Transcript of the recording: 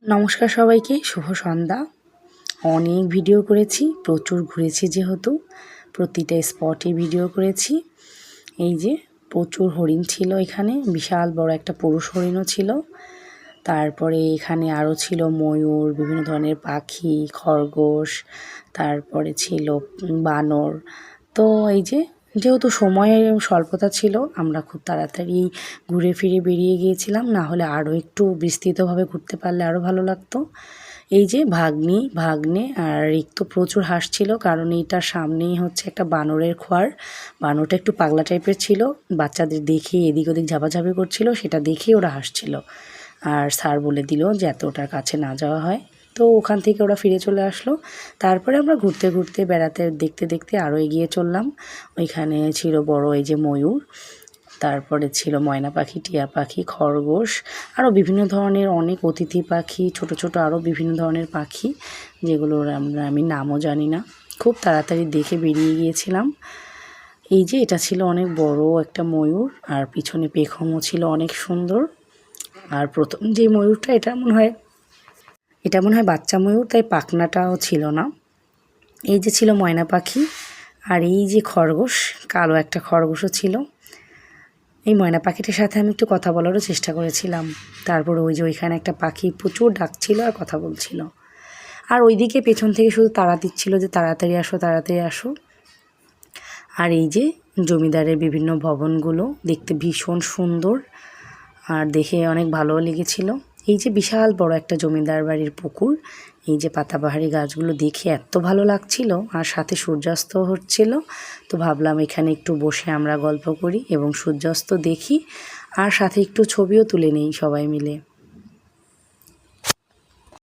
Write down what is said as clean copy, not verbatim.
নমস্কার সবাইকে, শুভ সন্ধ্যা। অনেক ভিডিও করেছি, প্রচুর ঘুরেছি, যেহেতু প্রতিটা স্পটে ভিডিও করেছি। এই যে প্রচুর হরিণ ছিল এখানে, বিশাল বড় একটা পুরুষ হরিণও ছিল। তারপরে এখানে আরও ছিল ময়ূর, বিভিন্ন ধরনের পাখি, খরগোশ, তারপরে ছিল বানর। তো এই যে যেহেতু সময়ের স্বল্পতা ছিল, আমরা খুব তাড়াতাড়ি ঘুরে ফিরে বেরিয়ে গিয়েছিলাম, না হলে আরও একটু বিস্তৃতভাবে ঘুরতে পারলে আরও ভালো লাগতো। এই যে ভাগ্নে আর রিক্ত প্রচুর হাসছিল, কারণ এইটার সামনেই হচ্ছে একটা বানরের খোয়ার। বানরটা একটু পাগলা টাইপের ছিল, বাচ্চাদের দেখে এদিক ওদিক ঝাপাঝাপি করছিল, সেটা দেখেই ওরা হাসছিল। আর স্যার বলে দিল যে এত ওটার কাছে না যাওয়া হয়। তো ওখান থেকে ওরা ফিরে চলে আসলো। তারপরে আমরা ঘুরতে ঘুরতে বেড়াতে দেখতে দেখতে আরও এগিয়ে চললাম। ওইখানে ছিল বড় এই যে ময়ূর, তারপরে ছিল ময়না পাখি, টিয়া পাখি, খরগোশ, আরও বিভিন্ন ধরনের অনেক অতিথি পাখি, ছোট ছোট আরও বিভিন্ন ধরনের পাখি, যেগুলোর আমি নামও জানি না। খুব তাড়াতাড়ি দেখে বেরিয়ে গিয়েছিলাম। এই যে এটা ছিল অনেক বড় একটা ময়ূর, আর পিছনে পেখমও ছিল অনেক সুন্দর। আর প্রথম যে ময়ূরটা, এটা মনে হয় বাচ্চা ময়ূর, তাই পাখনাটাও ছিল না। এই যে ছিল ময়না পাখি, আর এই যে খরগোশ, কালো একটা খরগোশও ছিল। এই ময়না পাখিটার সাথে আমি একটু কথা বলারও চেষ্টা করেছিলাম। তারপর ওই যে ওইখানে একটা পাখি প্রচুর ডাকছিল আর কথা বলছিল, আর ওইদিকে পেছন থেকে শুধু তাড়া দিচ্ছিল যে তাড়াতাড়ি আসো, তাড়াতাড়ি আসো। আর এই যে জমিদারের বিভিন্ন ভবনগুলো দেখতে ভীষণ সুন্দর, আর দেখে অনেক ভালোও লেগেছিল। এই যে বিশাল বড় একটা জমিদার বাড়ির পুকুর, এই যে পাতাবাহারি গাছগুলো দেখে এত ভালো লাগছিল, আর সাথে সূর্যাস্ত হচ্ছিল। তো ভাবলাম এখানে একটু বসে আমরা গল্প করি এবং সূর্যাস্ত দেখি, আর সাথে একটু ছবিও তুলে নেই সবাই মিলে।